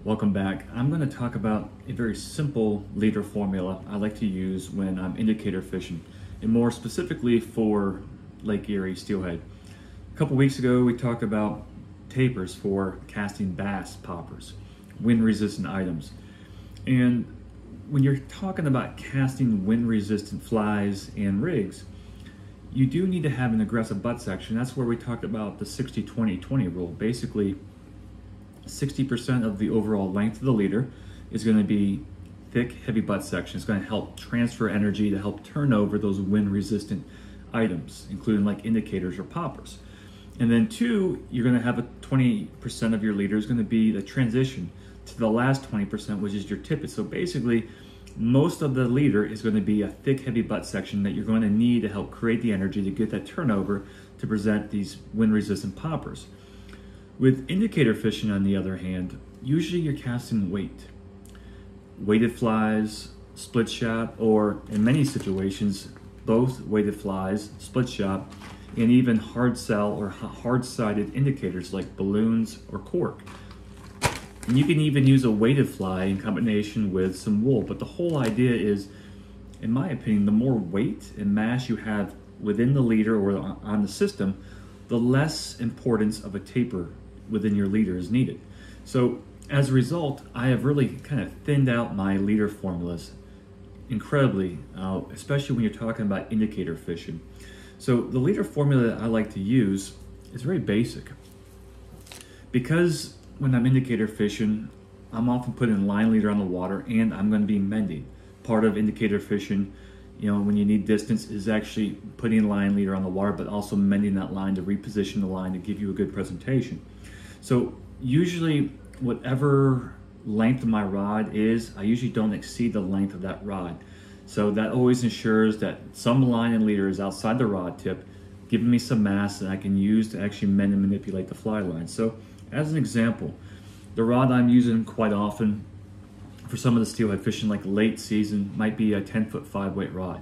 Welcome back. I'm going to talk about a very simple leader formula I like to use when I'm indicator fishing, and more specifically for Lake Erie steelhead. A couple weeks ago we talked about tapers for casting bass poppers, wind resistant items. And when you're talking about casting wind resistant flies and rigs, you do need to have an aggressive butt section. That's where we talked about the 60-20-20 rule. Basically, 60% of the overall length of the leader is going to be thick, heavy butt section. It's going to help transfer energy to help turn over those wind-resistant items, including like indicators or poppers. And then two, you're going to have a 20% of your leader is going to be the transition to the last 20%, which is your tippet. So basically, most of the leader is going to be a thick, heavy butt section that you're going to need to help create the energy to get that turnover to present these wind-resistant poppers. With indicator fishing, on the other hand, usually you're casting weight. Weighted flies, split shot, or in many situations, both weighted flies, split shot, and even hard cell or hard-sided indicators like balloons or cork. And you can even use a weighted fly in combination with some wool, but the whole idea is, in my opinion, the more weight and mass you have within the leader or on the system, the less importance of a taper within your leader is needed. So as a result, I have really kind of thinned out my leader formulas incredibly, especially when you're talking about indicator fishing. So the leader formula that I like to use is very basic. Because when I'm indicator fishing, I'm often putting line leader on the water and I'm going to be mending. Part of indicator fishing, when you need distance, is actually putting line leader on the water, but also mending that line to reposition the line to give you a good presentation. So usually whatever length of my rod is, I usually don't exceed the length of that rod. So that always ensures that some line and leader is outside the rod tip, giving me some mass that I can use to actually mend and manipulate the fly line. So as an example, the rod I'm using quite often for some of the steelhead fishing, like late season, might be a 10-foot 5-weight rod.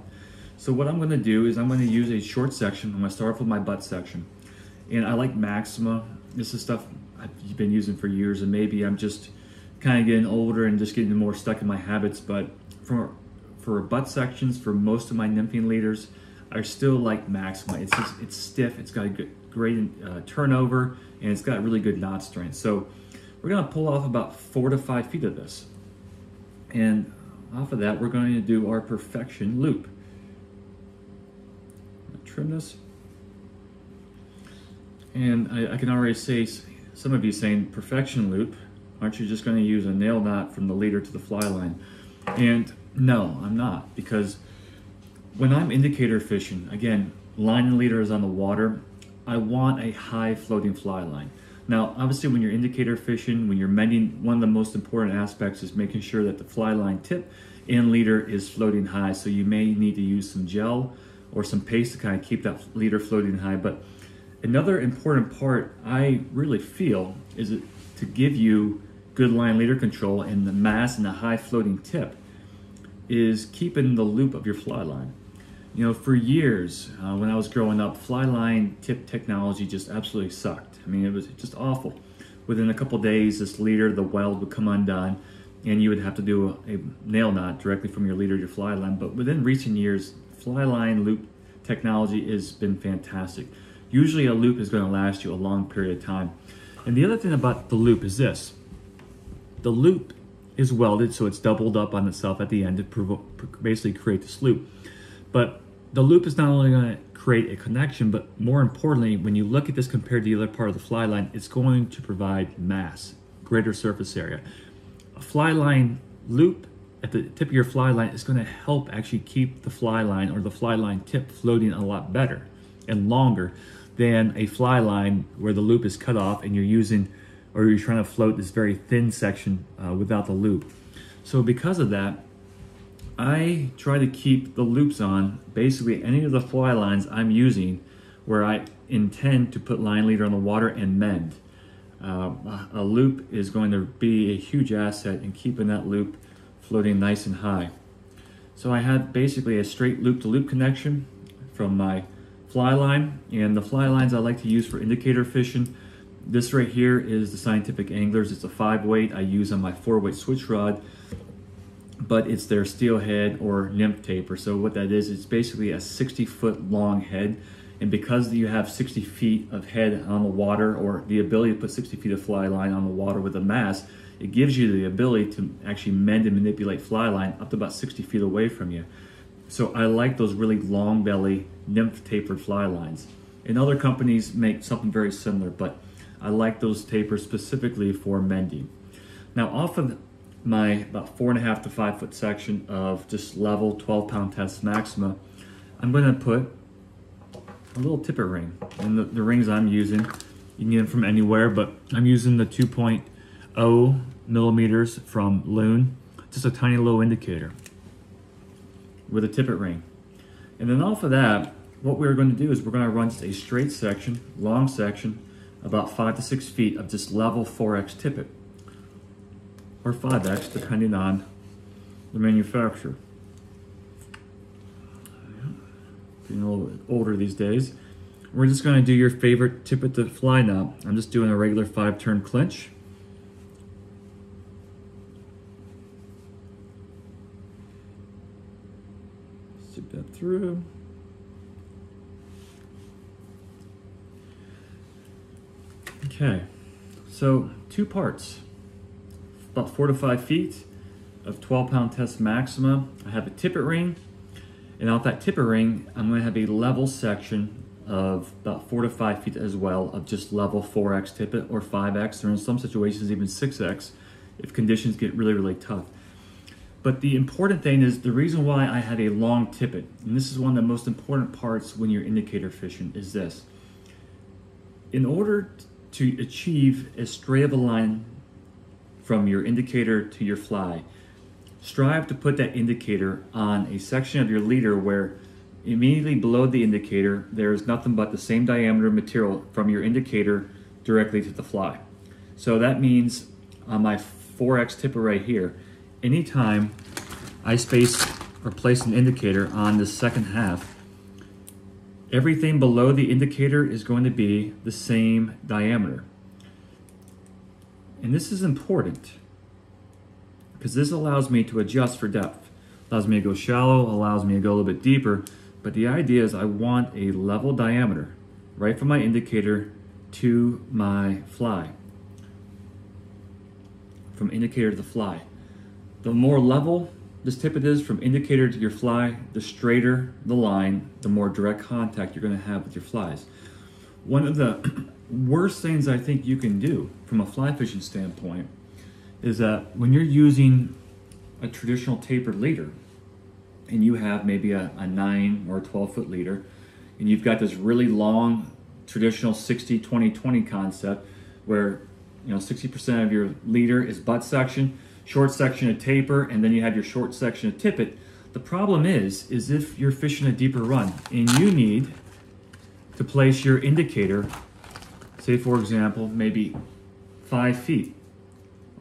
So what I'm going to do is I'm going to use a short section. I'm going to start off with my butt section. And I like Maxima. This is stuff I've been using for years, and maybe I'm just kind of getting older and just getting more stuck in my habits. But for butt sections, for most of my nymphing leaders, I still like Maxima. It's stiff, it's got a great turnover, and it's got really good knot strength. So we're going to pull off about 4 to 5 feet of this. And off of that, we're going to do our perfection loop. Trim this. And I can already say, some of you saying, perfection loop, aren't you just going to use a nail knot from the leader to the fly line? And no, I'm not, because when I'm indicator fishing, again, line and leader is on the water, I want a high floating fly line. Now, obviously when you're indicator fishing, when you're mending, one of the most important aspects is making sure that the fly line tip and leader is floating high. So you may need to use some gel or some paste to kind of keep that leader floating high. But another important part I really feel is to give you good line leader control and the mass and the high floating tip is keeping the loop of your fly line. For years, when I was growing up, fly line tip technology just absolutely sucked. I mean, it was just awful. Within a couple days, this leader, the weld would come undone, and you would have to do a nail knot directly from your leader to your fly line. But within recent years, fly line loop technology has been fantastic. Usually a loop is going to last you a long period of time. And the other thing about the loop is this. The loop is welded, so it's doubled up on itself at the end to basically create this loop. But the loop is not only going to create a connection, but more importantly, when you look at this compared to the other part of the fly line, it's going to provide mass, greater surface area. A fly line loop at the tip of your fly line is going to help actually keep the fly line or the fly line tip floating a lot better and longer than a fly line where the loop is cut off and you're trying to float this very thin section without the loop. So because of that, I try to keep the loops on basically any of the fly lines I'm using where I intend to put line leader on the water and mend. A loop is going to be a huge asset in keeping that loop floating nice and high. So I have basically a straight loop-to-loop connection from my fly line, and the fly lines I like to use for indicator fishing, This right here is the Scientific Anglers. It's a 5-weight I use on my 4-weight switch rod, but it's their Steelhead or Nymph taper. So what that is, it's basically a 60-foot long head. And because you have 60 feet of head on the water, or the ability to put 60 feet of fly line on the water with a mast, it gives you the ability to actually mend and manipulate fly line up to about 60 feet away from you. So I like those really long belly Nymph tapered fly lines. And other companies make something very similar, but I like those tapers specifically for mending. Now off of my about 4.5 to 5 foot section of just level 12-pound test maxima, I'm going to put a little tippet ring. And the rings I'm using, you can get them from anywhere, but I'm using the 2.0 millimeters from Loon, just a tiny little indicator with a tippet ring. And then off of that, what we're going to do is we're going to run just a straight section, long section, about 5 to 6 feet of just level 4X tippet, or 5X, depending on the manufacturer. Getting a little bit older these days. We're just going to do your favorite tippet to fly now. I'm just doing a regular 5-turn clinch. Stick that through. Okay, so 2 parts, about 4 to 5 feet of 12-pound test maxima. I have a tippet ring, and off that tippet ring, I'm going to have a level section of about 4 to 5 feet as well of just level 4X tippet, or 5X, or in some situations even 6X if conditions get really, really tough. But the important thing is, the reason why I have a long tippet, and this is one of the most important parts when you're indicator fishing, is this. In order to achieve as straight of a line from your indicator to your fly, strive to put that indicator on a section of your leader where immediately below the indicator there is nothing but the same diameter material from your indicator directly to the fly. So that means on my 4X tipper right here, anytime I space or place an indicator on the second half, everything below the indicator is going to be the same diameter. And this is important because this allows me to adjust for depth. Allows me to go shallow, allows me to go a little bit deeper, but the idea is I want a level diameter right from my indicator to my fly. From indicator to the fly. The more level this tippet is from indicator to your fly, the straighter the line, the more direct contact you're going to have with your flies. One of the worst things I think you can do from a fly fishing standpoint is that when you're using a traditional tapered leader and you have maybe a 9 or a 12-foot leader and you've got this really long traditional 60-20-20 concept where 60% of your leader is butt section, short section of taper, and then you have your short section of tippet. The problem is if you're fishing a deeper run and you need to place your indicator, say for example, maybe 5 feet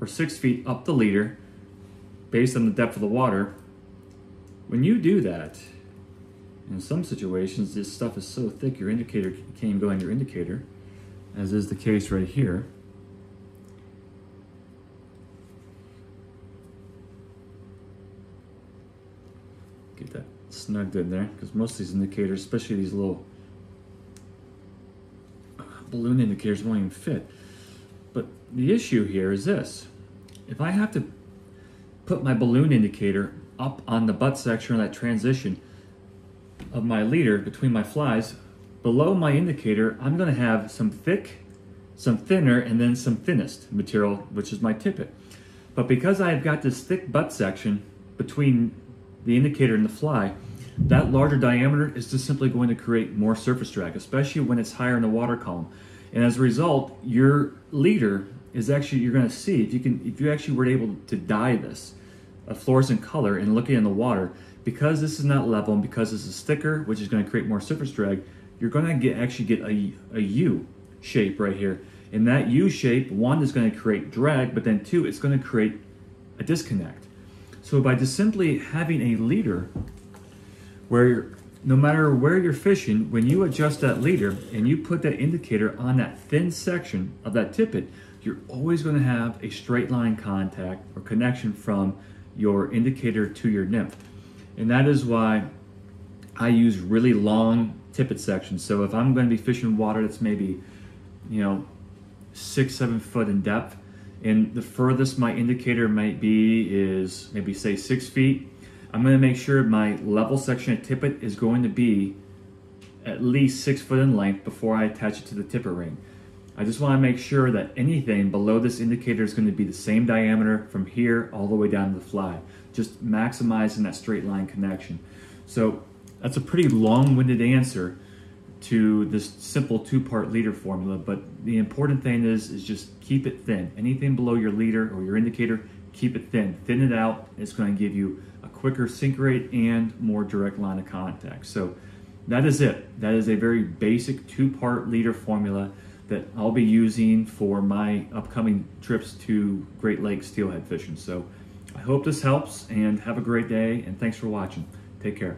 or 6 feet up the leader based on the depth of the water, when you do that, in some situations this stuff is so thick your indicator can't even go on your indicator, as is the case right here. Get that snugged in there, because most of these indicators, especially these little balloon indicators, won't even fit. But the issue here is this. If I have to put my balloon indicator up on the butt section or that transition of my leader between my flies, below my indicator, I'm going to have some thick, some thinner, and then some thinnest material, which is my tippet. But because I've got this thick butt section between the indicator and the fly, that larger diameter is just simply going to create more surface drag, especially when it's higher in the water column. And as a result, your leader is actually, you're going to see, if you actually were able to dye this a fluorescent color and looking in the water, because this is not level and because this is thicker, which is going to create more surface drag, you're going to actually get a U shape right here. And that U shape, one, is going to create drag, but then two, it's going to create a disconnect. So by just simply having a leader where no matter where you're fishing, when you adjust that leader and you put that indicator on that thin section of that tippet, you're always going to have a straight line contact or connection from your indicator to your nymph. And that is why I use really long tippet sections. So if I'm going to be fishing water that's maybe, 6-7 foot in depth, and the furthest my indicator might be is maybe say 6 feet, I'm going to make sure my level section of tippet is going to be at least 6 foot in length before I attach it to the tippet ring. I just want to make sure that anything below this indicator is going to be the same diameter from here all the way down to the fly, just maximizing that straight line connection. So that's a pretty long-winded answer to this simple two-part leader formula, but the important thing is just keep it thin. Anything below your leader or your indicator, keep it thin. Thin it out. It's going to give you a quicker sink rate and more direct line of contact. So that is it. That is a very basic two-part leader formula that I'll be using for my upcoming trips to Great Lakes steelhead fishing. So I hope this helps, and have a great day, and thanks for watching. Take care.